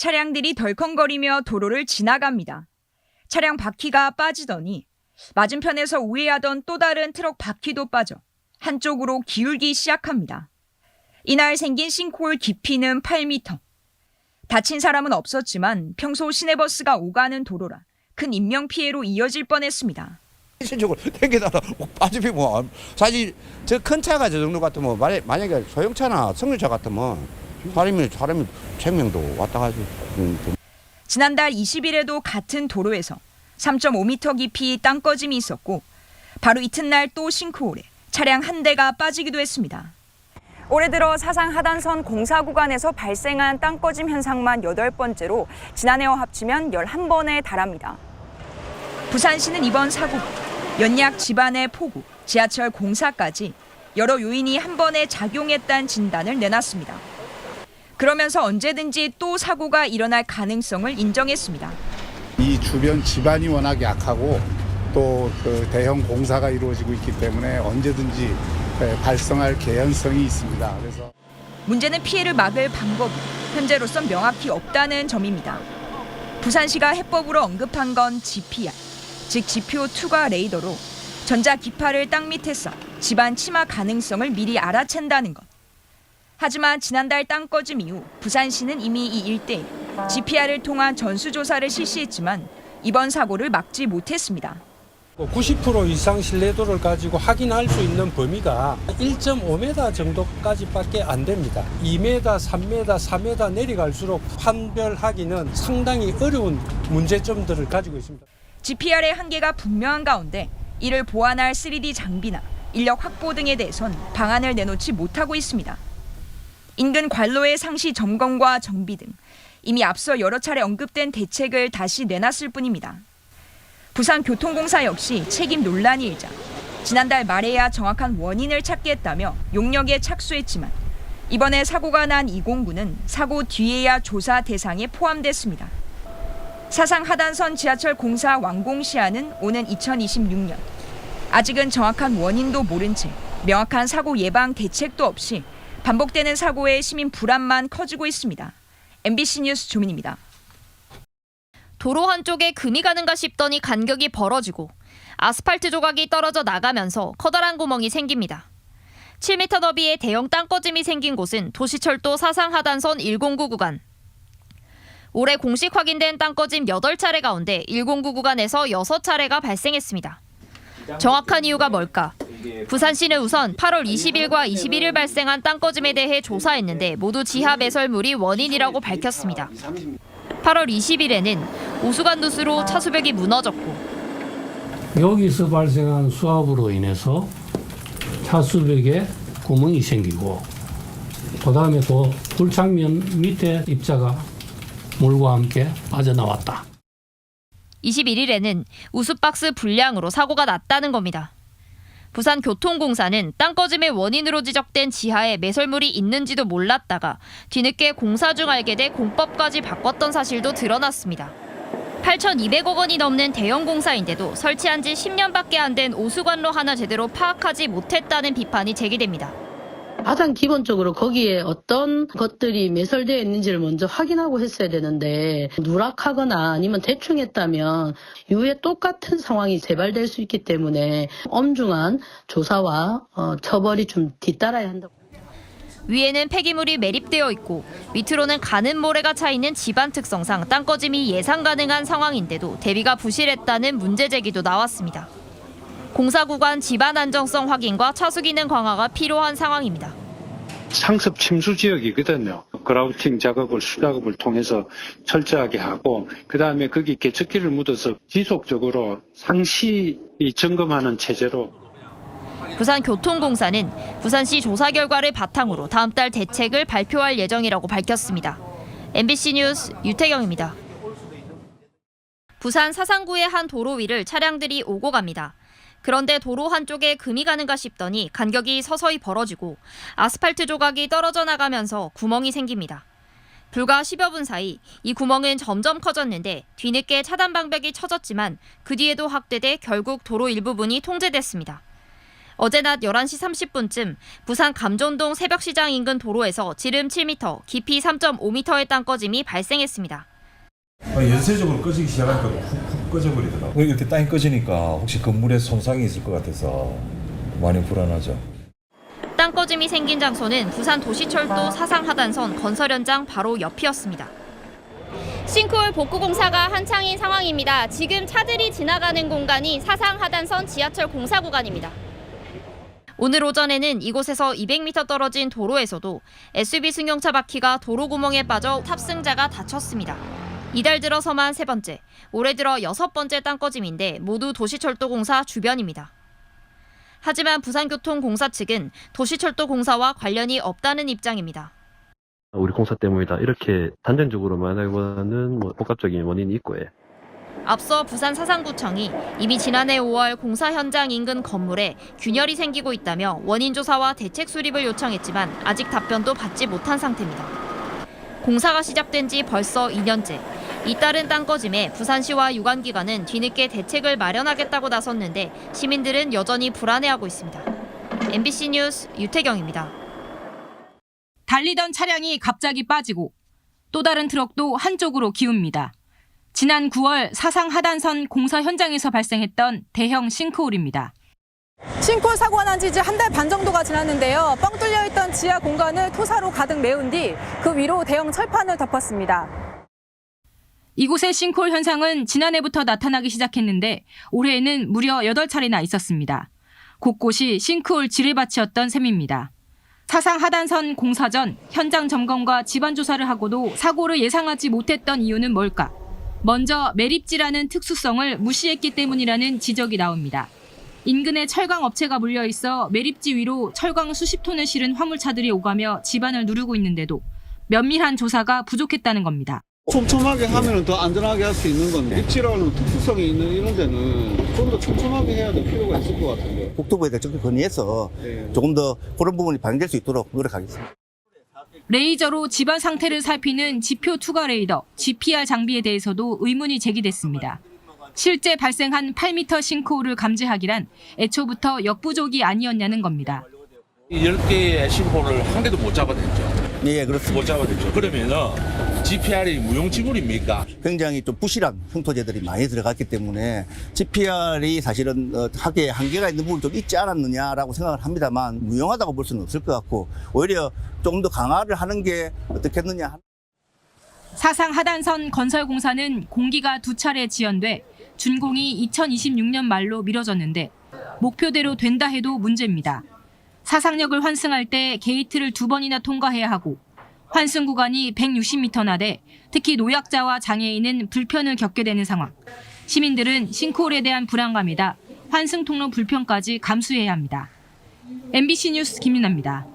차량들이 덜컹거리며 도로를 지나갑니다. 차량 바퀴가 빠지더니 맞은편에서 우회하던 또 다른 트럭 바퀴도 빠져 한쪽으로 기울기 시작합니다. 이날 생긴 싱크홀 깊이는 8m. 다친 사람은 없었지만 평소 시내버스가 오가는 도로라 큰 인명피해로 이어질 뻔했습니다. 실적으로 땡기다가 빠지면 뭐 사실 저 큰 차가 저 정도 같으면 만약에 소형차나 승용차 같으면 사람이 생명도 왔다 가지. 지난달 20일에도 같은 도로에서 3.5m 깊이 땅꺼짐이 있었고 바로 이튿날 또 싱크홀에 차량 한 대가 빠지기도 했습니다. 올해 들어 사상 하단선 공사 구간에서 발생한 땅꺼짐 현상만 8번째로 지난해와 합치면 11번에 달합니다. 부산시는 이번 사고 연약 집안의 폭우, 지하철 공사까지 여러 요인이 한 번에 작용했다는 진단을 내놨습니다. 그러면서 언제든지 또 사고가 일어날 가능성을 인정했습니다. 이 주변 지반이 워낙 약하고 또 그 대형 공사가 이루어지고 있기 때문에 언제든지 발생할 개연성이 있습니다. 그래서 문제는 피해를 막을 방법이 현재로선 명확히 없다는 점입니다. 부산시가 해법으로 언급한 건 GPR, 즉 지표 투과 레이더로 전자 기파를 땅 밑에 쏴 집안 침하 가능성을 미리 알아챈다는 것. 하지만 지난달 땅 꺼짐 이후 부산시는 이미 이 일대에 GPR을 통한 전수조사를 실시했지만 이번 사고를 막지 못했습니다. 90% 이상 신뢰도를 가지고 확인할 수 있는 범위가 1.5m 정도까지밖에 안 됩니다. 2m, 3m, 4m 내려갈수록 판별하기는 상당히 어려운 문제점들을 가지고 있습니다. GPR의 한계가 분명한 가운데 이를 보완할 3D 장비나 인력 확보 등에 대해선 방안을 내놓지 못하고 있습니다. 인근 관로의 상시 점검과 정비 등 이미 앞서 여러 차례 언급된 대책을 다시 내놨을 뿐입니다. 부산교통공사 역시 책임 논란이 일자 지난달 말에야 정확한 원인을 찾겠다며 용역에 착수했지만 이번에 사고가 난 209는 사고 뒤에야 조사 대상에 포함됐습니다. 사상 하단선 지하철 공사 완공 시한은 오는 2026년. 아직은 정확한 원인도 모른 채 명확한 사고 예방 대책도 없이 반복되는 사고에 시민 불안만 커지고 있습니다. MBC 뉴스 조민입니다. 도로 한쪽에 금이 가는가 싶더니 간격이 벌어지고 아스팔트 조각이 떨어져 나가면서 커다란 구멍이 생깁니다. 7m 너비의 대형 땅꺼짐이 생긴 곳은 도시철도 사상 하단선 109 구간. 올해 공식 확인된 땅꺼짐 8차례 가운데 109 구간에서 6차례가 발생했습니다. 정확한 이유가 뭘까? 부산시는 우선 8월 20일과 21일 발생한 땅꺼짐에 대해 조사했는데 모두 지하 매설물이 원인이라고 밝혔습니다. 8월 20일에는 오수관누수로 차수벽이 무너졌고 여기서 발생한 수압으로 인해서 차수벽에 구멍이 생기고 그다음에 또 불창면 밑에 입자가 물과 함께 빠져나왔다. 21일에는 우수박스 불량으로 사고가 났다는 겁니다. 부산교통공사는 땅꺼짐의 원인으로 지적된 지하에 매설물이 있는지도 몰랐다가 뒤늦게 공사 중 알게 돼 공법까지 바꿨던 사실도 드러났습니다. 8,200억 원이 넘는 대형 공사인데도 설치한 지 10년밖에 안 된 오수관로 하나 제대로 파악하지 못했다는 비판이 제기됩니다. 가장 기본적으로 거기에 어떤 것들이 매설되어 있는지를 먼저 확인하고 했어야 되는데 누락하거나 아니면 대충 했다면 이후에 똑같은 상황이 재발될 수 있기 때문에 엄중한 조사와 처벌이 좀 뒤따라야 한다고. 위에는 폐기물이 매립되어 있고 밑으로는 가는 모래가 차 있는 집안 특성상 땅꺼짐이 예상 가능한 상황인데도 대비가 부실했다는 문제 제기도 나왔습니다. 공사 구간 집안 안정성 확인과 차수 기능 강화가 필요한 상황입니다. 상습 침수 지역이거든요. 그라우팅 작업을 수작업을 통해서 철저하게 하고 그다음에 거기 개척기를 묻어서 지속적으로 상시 점검하는 체제로. 부산교통공사는 부산시 조사 결과를 바탕으로 다음 달 대책을 발표할 예정이라고 밝혔습니다. MBC 뉴스 유태경입니다. 부산 사상구의 한 도로 위를 차량들이 오고 갑니다. 그런데 도로 한쪽에 금이 가는가 싶더니 간격이 서서히 벌어지고 아스팔트 조각이 떨어져 나가면서 구멍이 생깁니다. 불과 10여 분 사이 이 구멍은 점점 커졌는데 뒤늦게 차단 방벽이 쳐졌지만 그 뒤에도 확대돼 결국 도로 일부분이 통제됐습니다. 어제 낮 11시 30분쯤 부산 감전동 새벽시장 인근 도로에서 지름 7m, 깊이 3.5m의 땅 꺼짐이 발생했습니다. 연쇄적으로 꺼지기 시작하니까 훅 꺼져버리더라고요. 이렇게 땅이 꺼지니까 혹시 건물에 손상이 있을 것 같아서 많이 불안하죠. 땅 꺼짐이 생긴 장소는 부산 도시철도 사상하단선 건설 현장 바로 옆이었습니다. 싱크홀 복구 공사가 한창인 상황입니다. 지금 차들이 지나가는 공간이 사상하단선 지하철 공사 구간입니다. 오늘 오전에는 이곳에서 200m 떨어진 도로에서도 SUV 승용차 바퀴가 도로 구멍에 빠져 탑승자가 다쳤습니다. 이달 들어서만 3번째, 올해 들어 6번째 땅 꺼짐인데 모두 도시철도공사 주변입니다. 하지만 부산교통공사 측은 도시철도공사와 관련이 없다는 입장입니다. 우리 공사 때문이다. 이렇게 단정적으로 말하기보다는 복합적인 원인이 있고 해. 앞서 부산 사상구청이 이미 지난해 5월 공사 현장 인근 건물에 균열이 생기고 있다며 원인 조사와 대책 수립을 요청했지만 아직 답변도 받지 못한 상태입니다. 공사가 시작된 지 벌써 2년째. 잇따른 땅 꺼짐에 부산시와 유관기관은 뒤늦게 대책을 마련하겠다고 나섰는데 시민들은 여전히 불안해하고 있습니다. MBC 뉴스 유태경입니다. 달리던 차량이 갑자기 빠지고 또 다른 트럭도 한쪽으로 기웁니다. 지난 9월 사상 하단선 공사 현장에서 발생했던 대형 싱크홀입니다. 싱크홀 사고가 난 지 이제 한 달 반 정도가 지났는데요. 뻥 뚫려 있던 지하 공간을 토사로 가득 메운 뒤 그 위로 대형 철판을 덮었습니다. 이곳의 싱크홀 현상은 지난해부터 나타나기 시작했는데 올해에는 무려 8차례나 있었습니다. 곳곳이 싱크홀 지뢰밭이었던 셈입니다. 사상 하단선 공사 전 현장 점검과 집안 조사를 하고도 사고를 예상하지 못했던 이유는 뭘까? 먼저 매립지라는 특수성을 무시했기 때문이라는 지적이 나옵니다. 인근에 철강 업체가 몰려 있어 매립지 위로 철강 수십 톤을 실은 화물차들이 오가며 집안을 누르고 있는데도 면밀한 조사가 부족했다는 겁니다. 촘촘하게 하면 더 안전하게 할 수 있는 건데 입지라는 특수성이 있는 이런 데는 좀 더 촘촘하게 해야 될 필요가 있을 것 같은데. 국토부에다 적극 건의해서 조금 더 그런 부분이 반영될 수 있도록 노력하겠습니다. 레이저로 집안 상태를 살피는 지표 투과 레이더, GPR 장비에 대해서도 의문이 제기됐습니다. 실제 발생한 8m 싱크홀을 감지하기란 애초부터 역부족이 아니었냐는 겁니다. 10개의 싱크홀을 한 개도 못 잡아냈죠. 네, 그렇습니다. 못 잡아냈죠. 그러면은 GPR이 무용지물입니까? 굉장히 좀 부실한 흉토제들이 많이 들어갔기 때문에 GPR이 사실은 하기에 한계가 있는 부분이 좀 있지 않았느냐라고 생각을 합니다만 무용하다고 볼 수는 없을 것 같고 오히려 조금 더 강화를 하는 게 어떻겠느냐. 사상 하단선 건설 공사는 공기가 2차례 지연돼 준공이 2026년 말로 미뤄졌는데 목표대로 된다 해도 문제입니다. 사상역을 환승할 때 게이트를 2번이나 통과해야 하고 환승 구간이 160m나 돼 특히 노약자와 장애인은 불편을 겪게 되는 상황. 시민들은 싱크홀에 대한 불안감이다 환승 통로 불편까지 감수해야 합니다. MBC 뉴스 김윤아입니다.